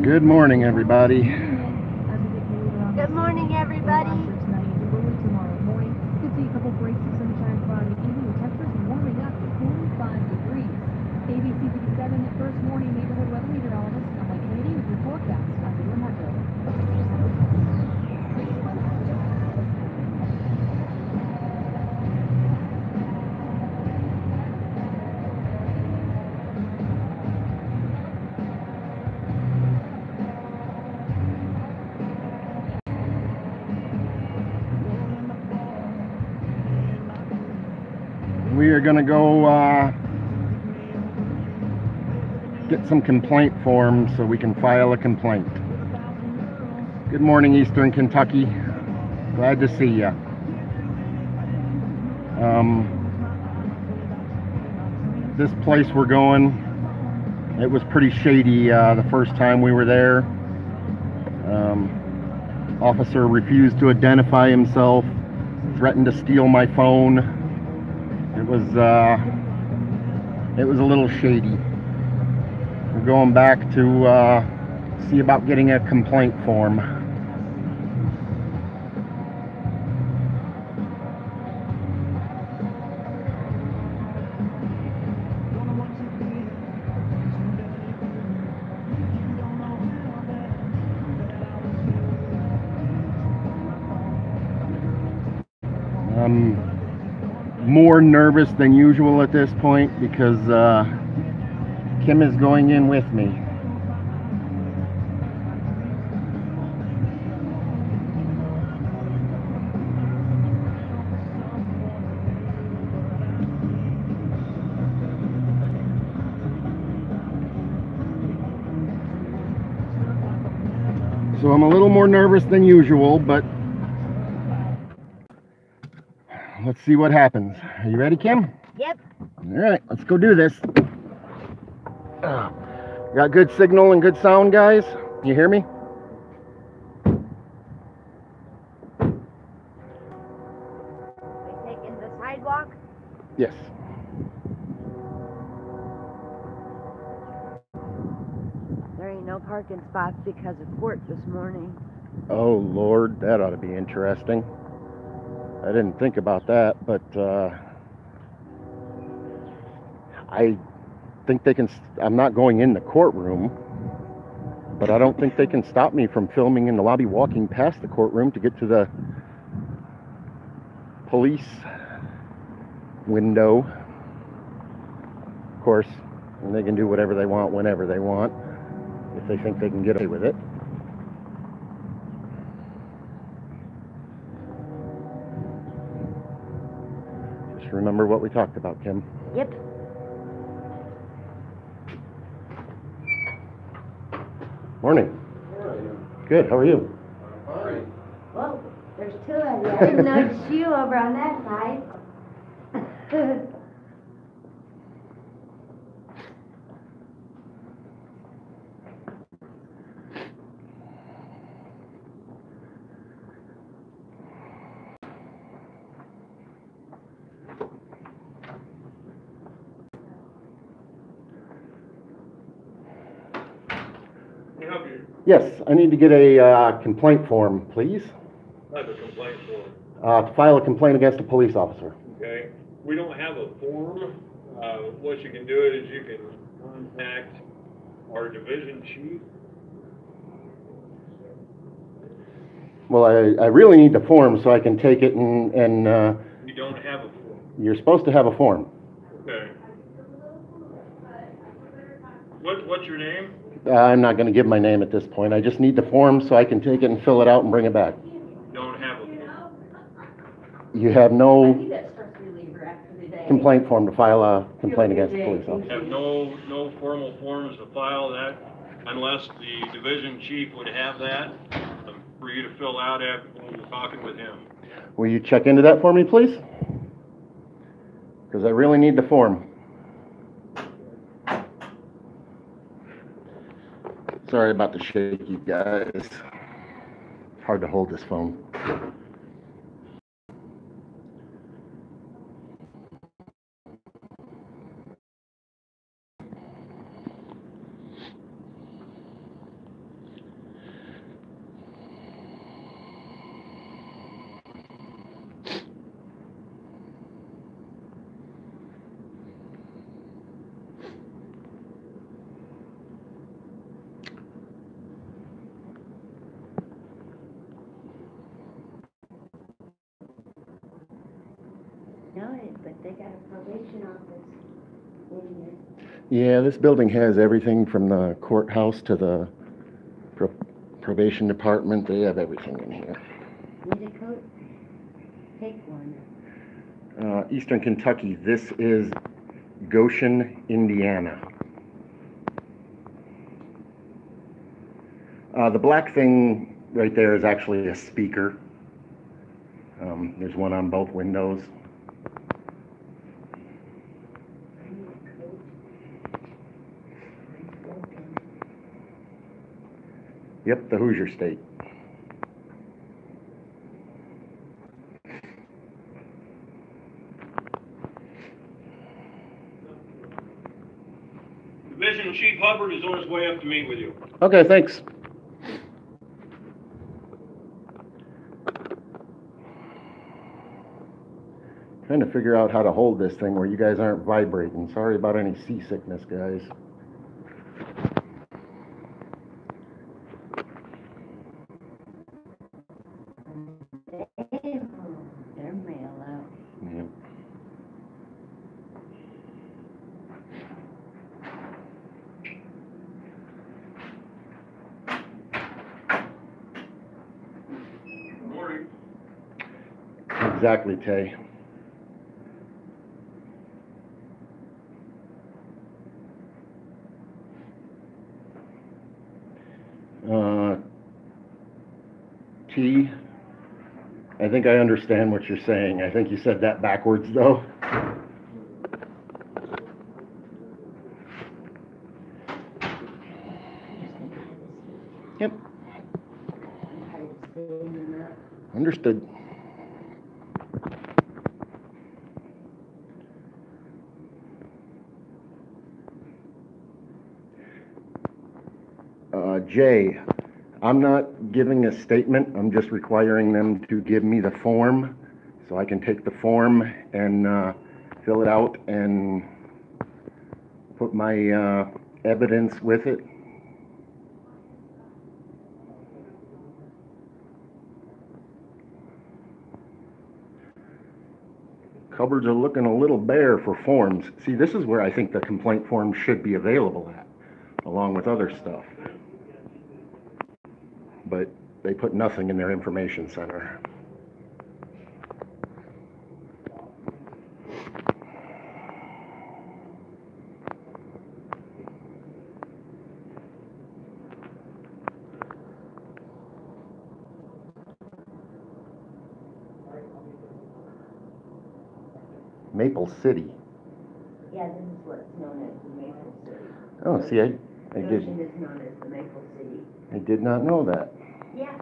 Good morning, everybody. Good morning, everybody. Could see a couple breaks of sunshine cloudy evening with temperatures warming up to 45 degrees. ABC 57 first morning neighborhood weather meteorologist. I'm Mike Kennedy with your forecast. I'm Leah Hunter. We are going to go get some complaint forms so we can file a complaint. Good morning, Eastern Kentucky. Glad to see you. This place we're going, it was pretty shady the first time we were there. Officer refused to identify himself, threatened to steal my phone. It was a little shady. We're going back to see about getting a complaint form. I'm more nervous than usual at this point because Kim is going in with me. So I'm a little more nervous than usual, but let's see what happens. Are you ready, Kim? Yep. All right, let's go do this. Got good signal and good sound, guys? You hear me? We taking the sidewalk? Yes. There ain't no parking spots because of court this morning. Oh, Lord, that ought to be interesting. I didn't think about that, but I think they can. I'm not going in the courtroom, but I don't think they can stop me from filming in the lobby, walking past the courtroom to get to the police window. Of course, and they can do whatever they want whenever they want if they think they can get away with it. Just remember what we talked about, Kim. Yep. Morning. How are you? Good, how are you? Fine. Whoa, there's two of you. I didn't know it's you over on that side. Can I help you? Yes, I need to get a complaint form, please. I have a complaint form. To file a complaint against a police officer. Okay. We don't have a form. What you can do is you can contact our division chief. Well, I really need the form so I can take it and We don't have a form. you're supposed to have a form. Okay. What's your name? I'm not going to give my name at this point. I just need the form so I can take it and fill it out and bring it back. Don't have a form. You have no complaint form to file a complaint against a police officer. Have no formal forms to file that unless the division chief would have that for you to fill out after you're talking with him. Will you check into that for me, please? Because I really need the form. Sorry about the shake, you guys. Hard to hold this phone. No, but they got a probation office in Yeah, this building has everything from the courthouse to the probation department. They have everything in here. here. Need a coat? Take one. Eastern Kentucky. This is Goshen, Indiana. The black thing right there is actually a speaker. There's one on both windows. I need a coat. Mine's broken. Yep, the Hoosier State. Division Chief Hubbard is on his way up to meet with you. Okay, thanks. Trying to figure out how to hold this thing where you guys aren't vibrating. Sorry about any seasickness, guys. Their mail out. Yeah. Good morning. Exactly, Tay. T, I think I understand what you're saying. I think you said that backwards, though. Yep, I'm tired of standing up. understood. Jay, I'm not giving a statement. I'm just requiring them to give me the form so I can take the form and fill it out and put my evidence with it. Cupboards are looking a little bare for forms. See, this is where I think the complaint form should be available at, along with other stuff. But they put nothing in their information center. Maple City. Yeah, this is what's known as the Maple City. Oh, see, I Goshen did. is known as the Maple City. I did not know that. Yeah.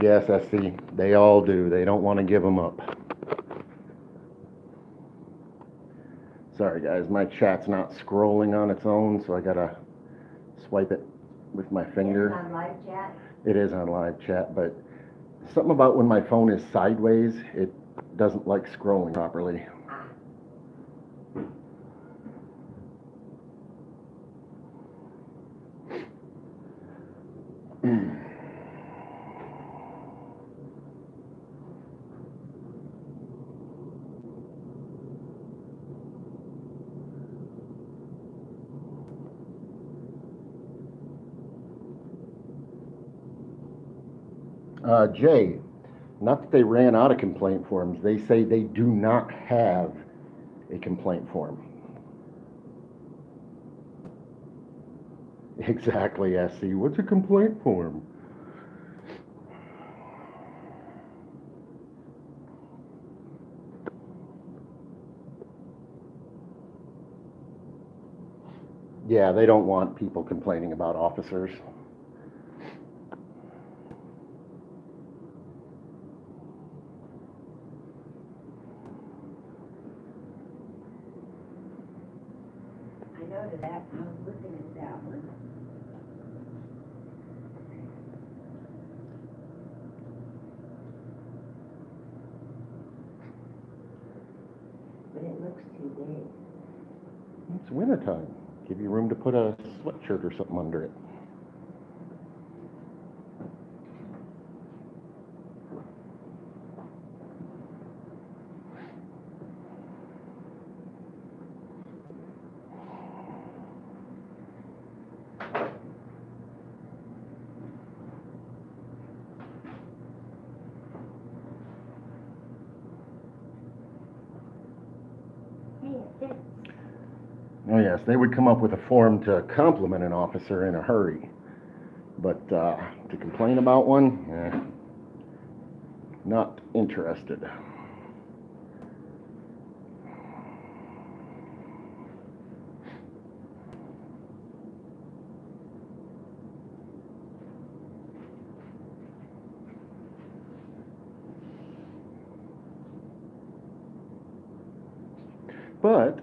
Yes, I see. They all do. They don't want to give them up. Sorry, guys. My chat's not scrolling on its own, so I gotta swipe it with my It's finger. on live chat. It is on live chat, but something about when my phone is sideways, it doesn't like scrolling properly. Ah. Jay, not that they ran out of complaint forms. They say they do not have a complaint form. Exactly, SC. What's a complaint form? Yeah, they don't want people complaining about officers. I know that. I was looking at that one. But it looks too big. It's wintertime. Give you room to put a sweatshirt or something under it. Oh yes, they would come up with a form to compliment an officer in a hurry. But to complain about one, not interested. But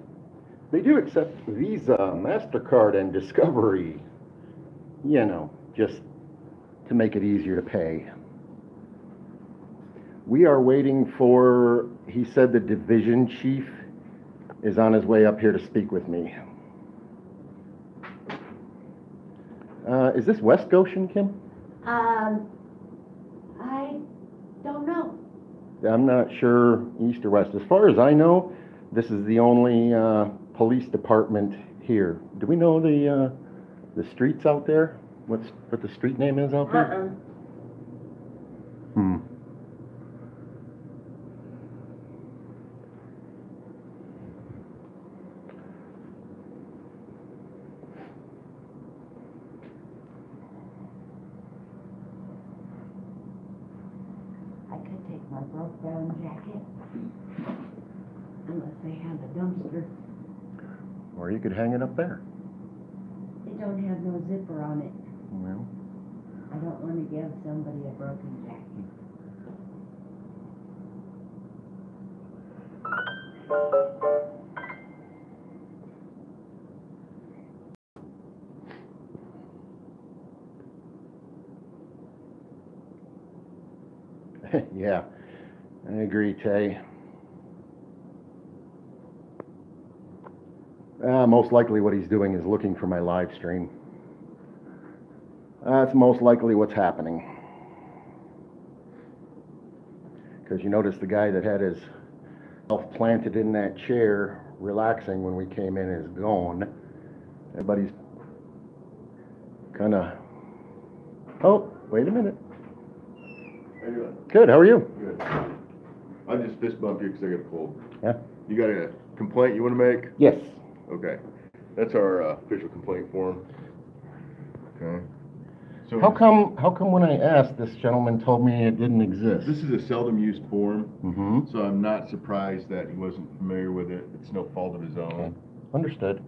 they do accept Visa, MasterCard, and Discovery, you know, just to make it easier to pay. We are waiting for, he said the division chief is on his way up here to speak with me. Is this West Goshen, Kim? I don't know. I'm not sure east or west. As far as I know, this is the only police department here. Do we know the streets out there? What the street name is out there? I could take my broke down jacket. Unless they have a dumpster. Or you could hang it up there. It don't have no zipper on it. Well, I don't want to give somebody a broken jacket. yeah, I agree, Tay. Most likely what he's doing is looking for my live stream. That's most likely what's happening. Because you notice the guy that had his self planted in that chair, relaxing when we came in, is gone. Everybody's kind of... Oh, wait a minute. How you doing? Good, how are you? Good. I just fist bumped you because I got a cold. Yeah? You got a complaint you want to make? Yes. Okay. That's our official complaint form. Okay. So How come when I asked, this gentleman told me it didn't exist? this is a seldom used form, Mm-hmm. so I'm not surprised that he wasn't familiar with it. It's no fault of his own. Understood.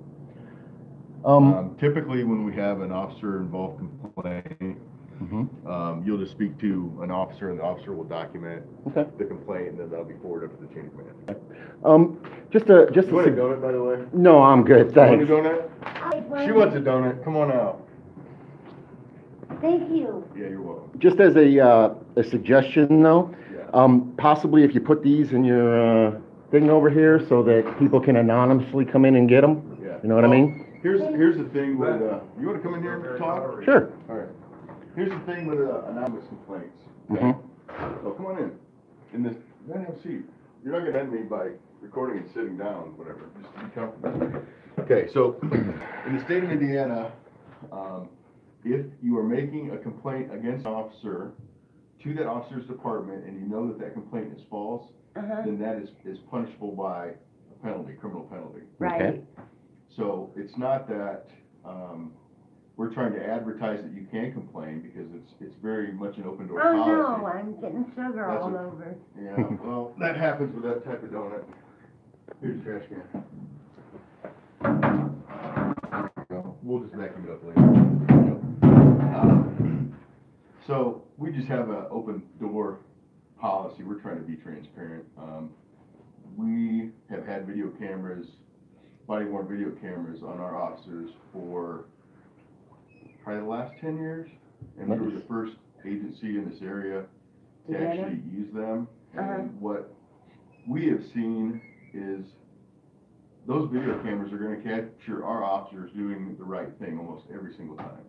Typically, when we have an officer-involved complaint, you'll just speak to an officer, and the officer will document Okay. the complaint, and then that'll be forwarded up to the chain of command. Just You want a donut, by the way? No, I'm good, thanks. You want a donut? She wants a donut. Come on out. Thank you. Yeah, you're welcome. Just as a suggestion, though, Yeah. possibly if you put these in your thing over here so that people can anonymously come in and get them. Yeah. You know what I mean? Here's the thing with, you want to come in here and talk? Sure. All right. Here's the thing with anonymous complaints. So come on in. Then have a seat. You're not going to end me by recording and sitting down, whatever. Just be comfortable. Okay, so in the state of Indiana, if you are making a complaint against an officer to that officer's department and you know that that complaint is false, then that is punishable by a penalty, criminal penalty. Right. Okay. So it's not that we're trying to advertise that you can't complain, because it's very much an open door Oh policy. no, I'm getting sugar That's all a- over. Yeah, well, that happens with that type of donut. Here's your trash can. There you go. We'll just vacuum it up later. So we just have an open door policy. We're trying to be transparent. We have had video cameras, body-worn video cameras on our officers for probably the last 10 years. And we were the first agency in this area to Together? actually use them. And what we have seen is those video cameras are going to capture our officers doing the right thing almost every single time.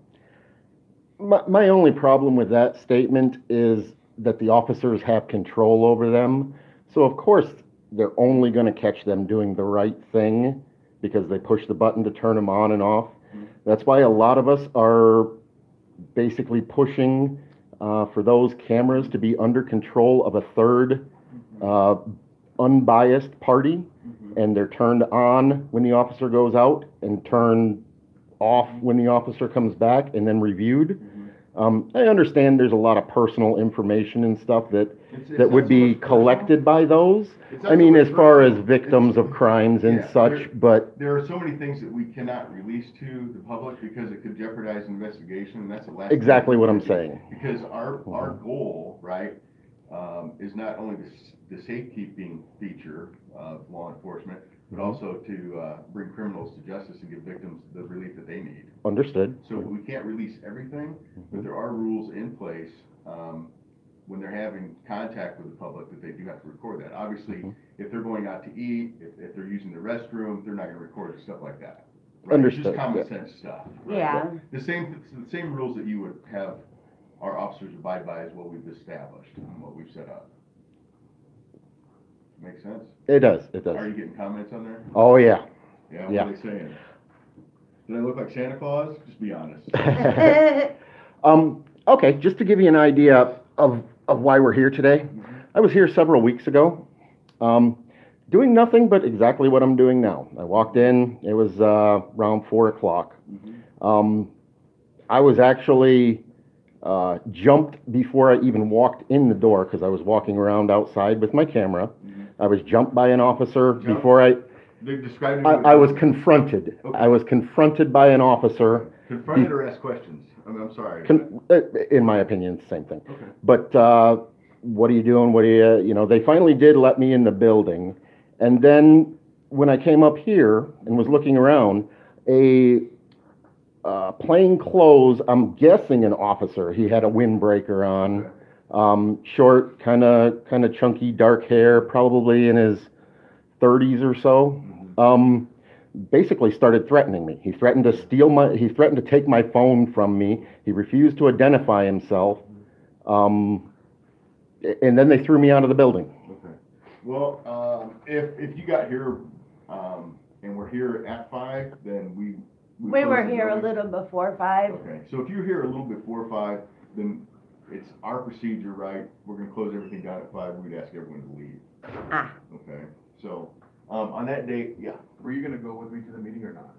My only problem with that statement is that the officers have control over them. So of course, they're only going to catch them doing the right thing because they push the button to turn them on and off. That's why a lot of us are basically pushing for those cameras to be under control of a third unbiased party. and they're turned on when the officer goes out and turned off when the officer comes back and then reviewed. I understand there's a lot of personal information and stuff that would be collected by those. I mean, as far as victims of crimes and such, but there are so many things that we cannot release to the public because it could jeopardize an investigation, and that's the last exactly what I'm saying. Because our goal, right, is not only the safekeeping feature of law enforcement, but also to bring criminals to justice and give victims the relief that they need. Understood. So we can't release everything, but there are rules in place when they're having contact with the public that they do have to record that. Obviously, if they're going out to eat, if they're using the restroom, they're not going to record stuff like that. Right? Understood. It's just common sense stuff. Right? Yeah. The same rules that you would have our officers abide by is what we've established and what we've set up. Make sense? It does. It does. Are you getting comments on there? Oh yeah. Yeah. What are they saying? Did I look like Santa Claus? Just be honest. Okay, just to give you an idea of why we're here today, I was here several weeks ago, doing nothing but exactly what I'm doing now. I walked in, it was around 4 o'clock. I was actually jumped before I even walked in the door because I was walking around outside with my camera. I was jumped by an officer before I was confronted. Okay. I was confronted by an officer. Confronted or asked questions? I'm sorry. In my opinion, it's the same thing. Okay. But what are you doing? What are you, they finally did let me in the building. And then when I came up here and was looking around, a plain clothes, I'm guessing an officer, he had a windbreaker on, short, kind of chunky, dark hair, probably in his 30s or so. Basically started threatening me. He threatened to take my phone from me. He refused to identify himself. And then they threw me out of the building. Okay. Well, if you got here and we're here at 5, then we were here a little before 5. Okay. So if you're here a little before 5, then it's our procedure, right? We're going to close everything down at 5. We'd ask everyone to leave. Okay. So on that date, yeah. Were you gonna go with me to the meeting or not?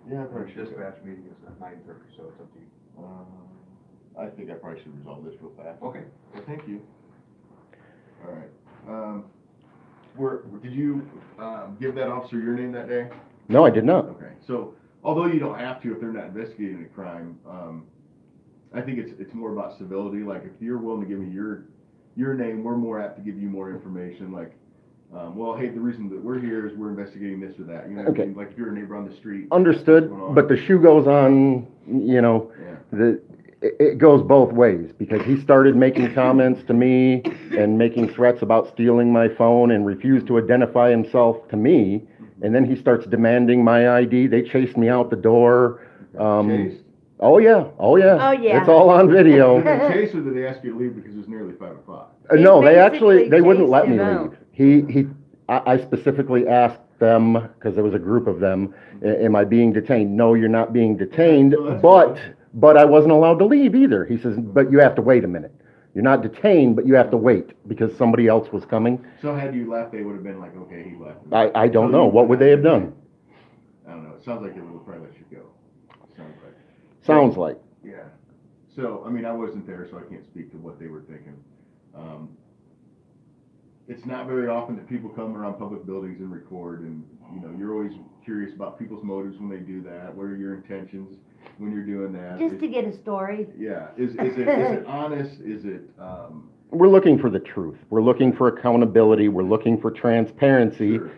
Yeah, I Our probably should. dispatch meeting is at 9:30, so it's up to you. I think I probably should resolve this real fast. Okay. Well, thank you. All right. Did you give that officer your name that day? No, I did not. Okay. So although you don't have to if they're not investigating a crime, I think it's more about civility. Like if you're willing to give me your name, we're more apt to give you more information. Like, well, hey, the reason that we're here is we're investigating this or that. You know what I mean? Like if you're a neighbor on the street. Understood, but the shoe goes on, it goes both ways because he started making comments to me and making threats about stealing my phone and refused to identify himself to me. And then he starts demanding my ID. They chased me out the door. Chased? Oh yeah. Oh, yeah. It's all on video. Did they chase or did they ask you to leave because it was nearly 5 o'clock? No, they wouldn't chased let me him leave. I specifically asked them, because there was a group of them, am I being detained? No, you're not being detained, but I wasn't allowed to leave either. He says, but you have to wait a minute. You're not detained, but you have to wait because somebody else was coming. So had you left, they would have been like, okay, he left. I don't know. What would they have done? I don't know. It sounds like they would probably let you go. Sounds like. Yeah. So, I mean, I wasn't there, so I can't speak to what they were thinking. It's not very often that people come around public buildings and record, and you're always curious about people's motives when they do that. What are your intentions when you're doing that? Just to get a story. Yeah. Is it honest? Is it? We're looking for the truth. We're looking for accountability. We're looking for transparency. Sure.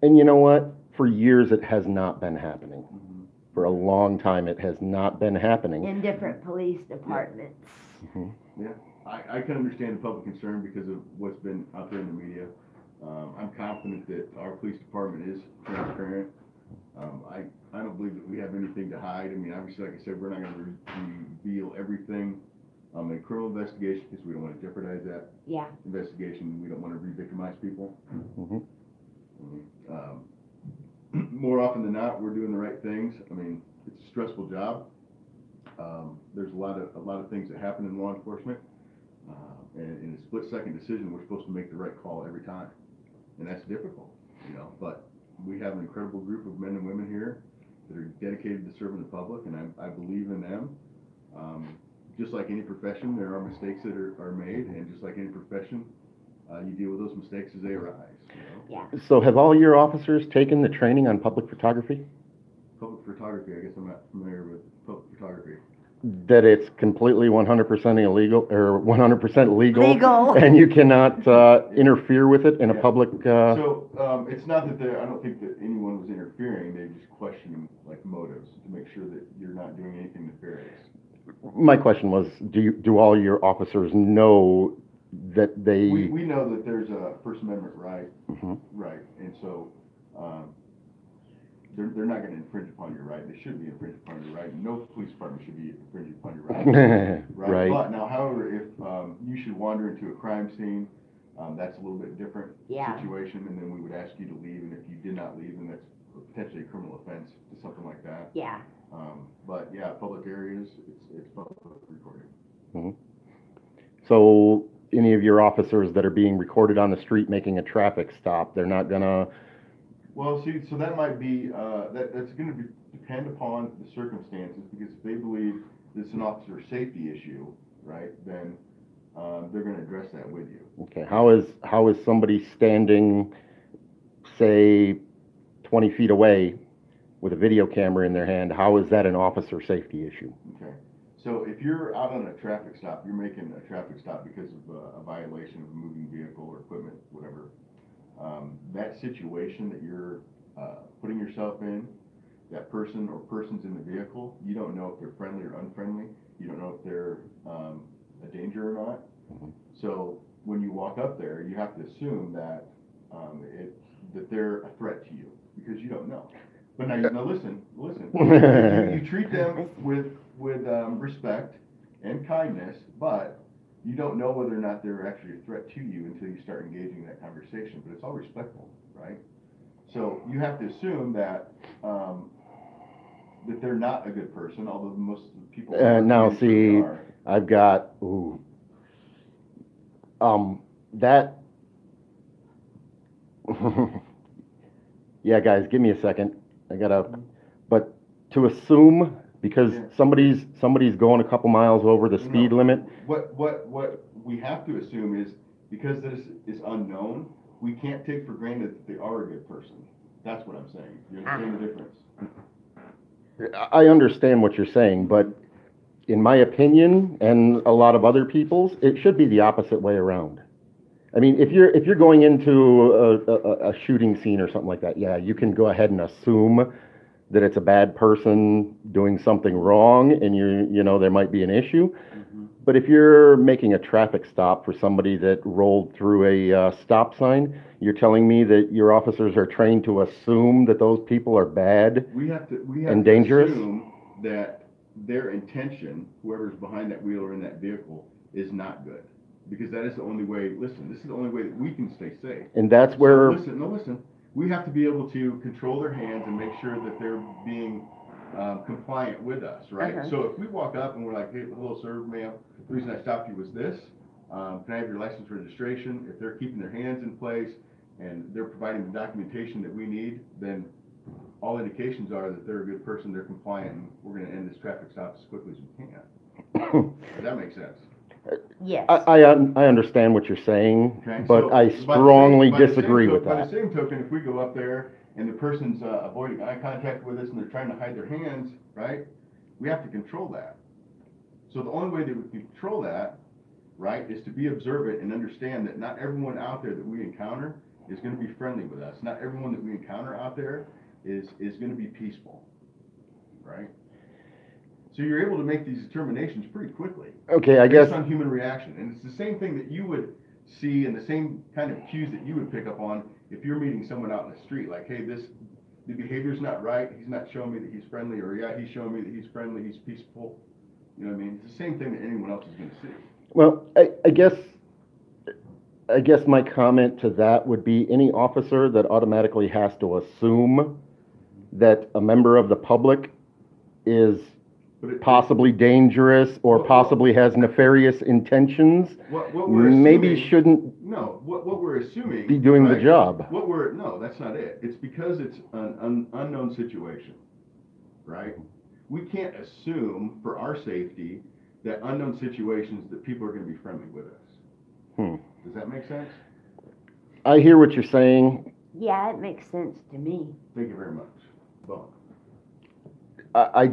And you know what? For years, it has not been happening. For a long time, it has not been happening. In different police departments. Yeah. I can understand the public concern because of what's been out there in the media. I'm confident that our police department is transparent. I don't believe that we have anything to hide. I mean, obviously, like I said, we're not going to reveal everything in a criminal investigation because we don't want to jeopardize that investigation. We don't want to re-victimize people. More often than not, we're doing the right things. I mean, it's a stressful job. There's a lot of things that happen in law enforcement. And in a split-second decision, we're supposed to make the right call every time, and that's difficult, but We have an incredible group of men and women here that are dedicated to serving the public, and I believe in them. Just like any profession, there are mistakes that are made, and just like any profession, you deal with those mistakes as they arise. You know? Yeah. So have all your officers taken the training on public photography? Public photography, I guess I'm not familiar with public photography. That it's completely 100% illegal, or 100% legal? Legal. And you cannot interfere with it in a Yeah. public... So, it's not that I don't think that anyone was interfering, they're just questioning, like, motives, to make sure that you're not doing anything nefarious. My question was, do all your officers know that they... We know that there's a First Amendment right, Mhm. right, and so, they're not gonna infringe upon your right, they shouldn't be infringed upon your right, no police department should be infringing upon your right. Right. But now, however, if, you should wander into a crime scene, that's a little bit different Yeah. situation, and then we would ask you to leave, and if you did not leave, then that's potentially a criminal offense to something like that. Yeah. But yeah, public areas, it's public recording. Mhm. So any of your officers that are being recorded on the street making a traffic stop, they're not gonna... Well, see, so that might be, that's gonna depend upon the circumstances, because if they believe it's an officer safety issue, right, then, they're gonna address that with you. Okay, how is somebody standing, say, 20 feet away with a video camera in their hand, how is that an officer safety issue? Okay, so if you're out on a traffic stop, you're making a traffic stop because of a violation of a moving vehicle or equipment, whatever. That situation that you're putting yourself in, that person or persons in the vehicle, you don't know if they're friendly or unfriendly. You don't know if they're a danger or not. Mhm. So when you walk up there, you have to assume that that they're a threat to you, because you don't know. But now listen. You treat them with respect and kindness, but you don't know whether or not they're actually a threat to you until you start engaging that conversation. But it's all respectful, right? So you have to assume that that they're not a good person, although most of the people Now, see, are. I've got, that, yeah, guys, give me a second. I gotta, but to assume, because Yeah. somebody's going a couple miles over the speed limit. What we have to assume is, because this is unknown, we can't take for granted that they are a good person. That's what I'm saying. You understand the difference? I understand what you're saying, but in my opinion, and a lot of other people's, it should be the opposite way around. I mean, if you're going into a shooting scene or something like that, yeah, you can go ahead and assume that it's a bad person doing something wrong, and you know there might be an issue. Mm-hmm. But if you're making a traffic stop for somebody that rolled through a stop sign, you're telling me that your officers are trained to assume that those people are bad? We have And to dangerous? assume that their intention, whoever's behind that wheel or in that vehicle, is not good. Because that is the only way, listen, this is the only way that we can stay safe. And that's where... So listen, we have to be able to control their hands and make sure that they're being compliant with us, right? Uh-huh. So if we walk up and we're like, hey, hello, sir, ma'am, the reason I stopped you was this. Can I have your license registration? If they're keeping their hands in place and they're providing the documentation that we need, then all indications are that they're a good person, they're compliant, and we're going to end this traffic stop as quickly as we can. Does that make sense? Yes. I understand what you're saying, Okay, but so I strongly disagree with By the that. same token, if we go up there and the person's avoiding eye contact with us and they're trying to hide their hands, right, we have to control that. So the only way that we can control that, right, is to be observant and understand that not everyone out there that we encounter is going to be friendly with us. Not everyone that we encounter out there is going to be peaceful, right? So you're able to make these determinations pretty quickly. Okay, I guess... Based on human reaction. And it's the same thing that you would see and the same kind of cues that you would pick up on if you're meeting someone out in the street. Like, hey, the behavior's not right. He's not showing me that he's friendly. Or, yeah, he's showing me that he's friendly. He's peaceful. You know what I mean? It's the same thing that anyone else is going to see. Well, I guess my comment to that would be any officer that automatically has to assume that a member of the public is possibly dangerous or possibly has nefarious intentions, what we're maybe assuming, shouldn't no, what we're assuming be doing the right, job. No, that's not it. It's because it's an unknown situation, right? We can't assume for our safety that unknown situations that people are going to be friendly with us. Does that make sense? I hear what you're saying. Yeah, it makes sense to me. Thank you very much. Well, I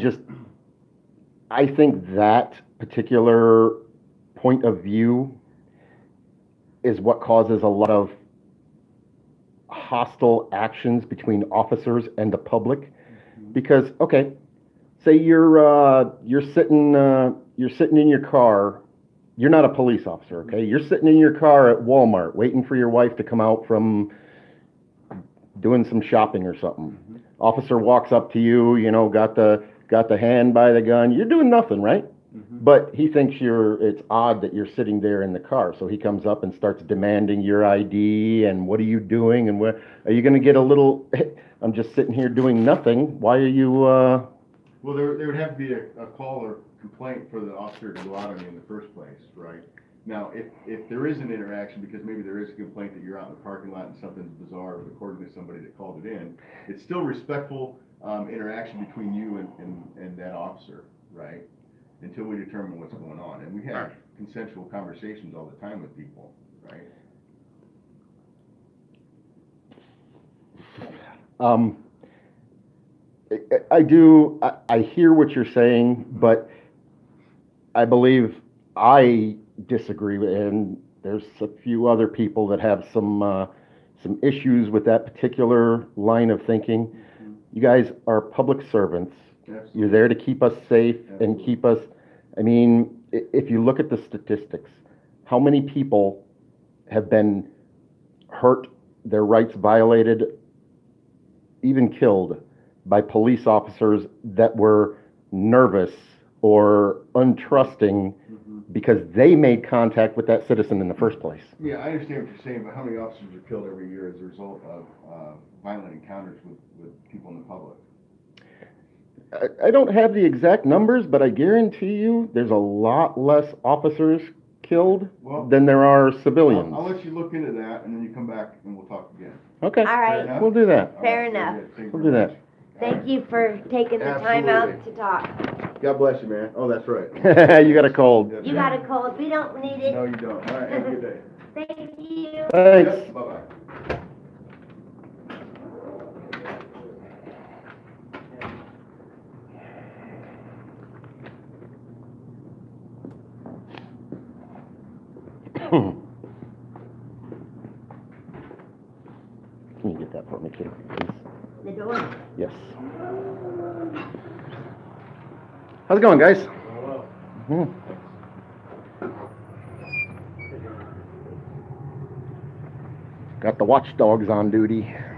think that particular point of view is what causes a lot of hostile actions between officers and the public. Because, okay, say you're sitting in your car. You're not a police officer, okay? You're sitting in your car at Walmart waiting for your wife to come out from doing some shopping or something. Officer walks up to you, you know, got the hand by the gun. You're doing nothing, right? But he thinks it's odd that you're sitting there in the car. So he comes up and starts demanding your ID and what are you doing and where are you going to get a little, I'm just sitting here doing nothing. Why are you, Well, there would have to be a call or complaint for the officer to go out on you in the first place, right? Now, if there is an interaction, because maybe there is a complaint that you're out in the parking lot and something's bizarre according to somebody that called it in, it's still respectful interaction between you and that officer, right? Until we determine what's going on. And we have consensual conversations all the time with people, right? I hear what you're saying, but I believe I disagree with, and there's a few other people that have some issues with that particular line of thinking. You guys are public servants. Absolutely. You're there to keep us safe Absolutely. and keep us, I mean, if you look at the statistics, how many people have been hurt, their rights violated, even killed by police officers that were nervous or untrusting because they made contact with that citizen in the first place. Yeah, I understand what you're saying, but how many officers are killed every year as a result of violent encounters with people in the public? I don't have the exact numbers, but I guarantee you there's a lot less officers killed than there are civilians. I'll let you look into that, and then you come back and we'll talk again. Okay. All right. We'll do that. Fair enough. We'll do that. Thank you for taking the time out to talk. God bless you, man. Oh, that's right. You got a cold. You got a cold. We don't need it. No, you don't. All right, have a good day. Thank you. Thanks. Yep, bye-bye. Can you get that for me, kid, please? The door. Yes. How's it going, guys? Got the watchdogs on duty. Yep.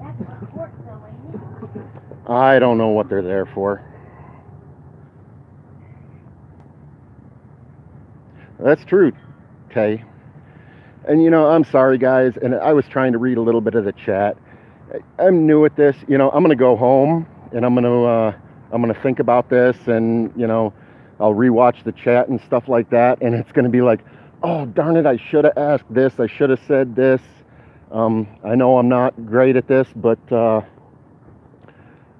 That's the court though, ain't it? I don't know what they're there for. That's true, Tay. And you know, I'm sorry, guys, and I was trying to read a little bit of the chat. I'm new at this. You know, I'm gonna go home and I'm gonna think about this, and you know, I'll rewatch the chat and stuff like that, and it's gonna be like, oh darn it, I should have asked this, I should have said this. I know I'm not great at this, but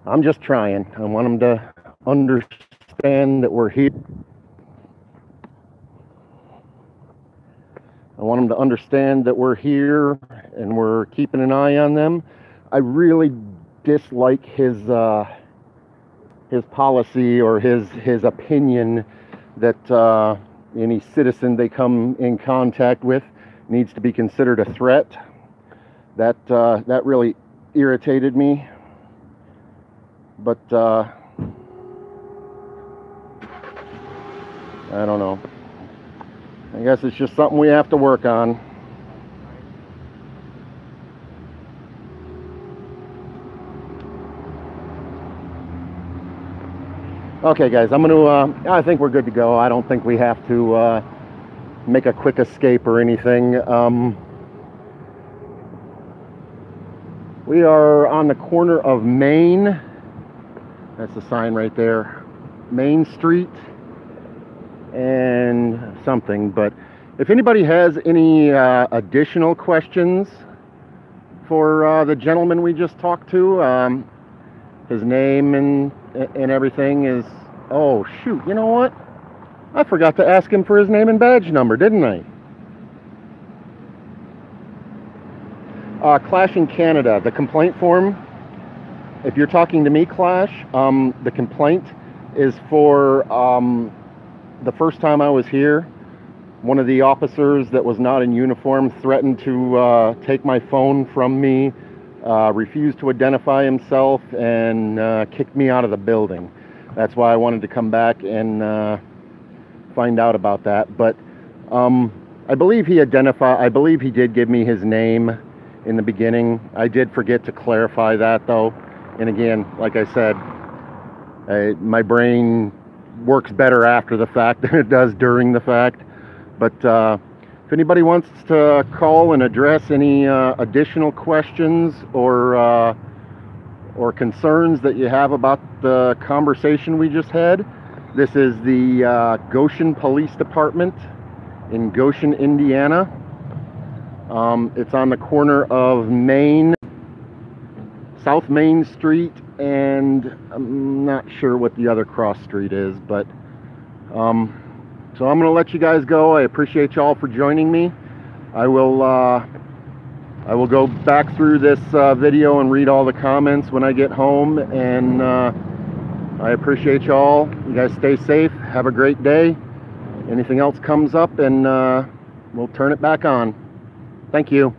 I'm just trying. I want them to understand that we're here. I want them to understand that we're here and we're keeping an eye on them. I really dislike his policy or his opinion that any citizen they come in contact with needs to be considered a threat. That really irritated me. But I don't know. I guess it's just something we have to work on. Okay, guys, I think we're good to go. I don't think we have to make a quick escape or anything. We are on the corner of Main. That's the sign right there. Main Street and something. But if anybody has any additional questions for the gentleman we just talked to, his name and everything is, oh shoot, you know what? I forgot to ask him for his name and badge number, didn't I? Clash in Canada, the complaint form. If you're talking to me, Clash, the complaint is for the first time I was here. One of the officers that was not in uniform threatened to take my phone from me, refused to identify himself, and kicked me out of the building. That's why I wanted to come back and find out about that. But I believe he did give me his name in the beginning. I did forget to clarify that though. And again, like I said, my brain works better after the fact than it does during the fact. But if anybody wants to call and address any additional questions or concerns that you have about the conversation we just had, this is the Goshen Police Department in Goshen, Indiana. It's on the corner of South Main Street, and I'm not sure what the other cross street is, but so I'm going to let you guys go. I appreciate y'all for joining me. I will go back through this video and read all the comments when I get home, and I appreciate y'all. You guys stay safe. Have a great day. Anything else comes up, and we'll turn it back on. Thank you.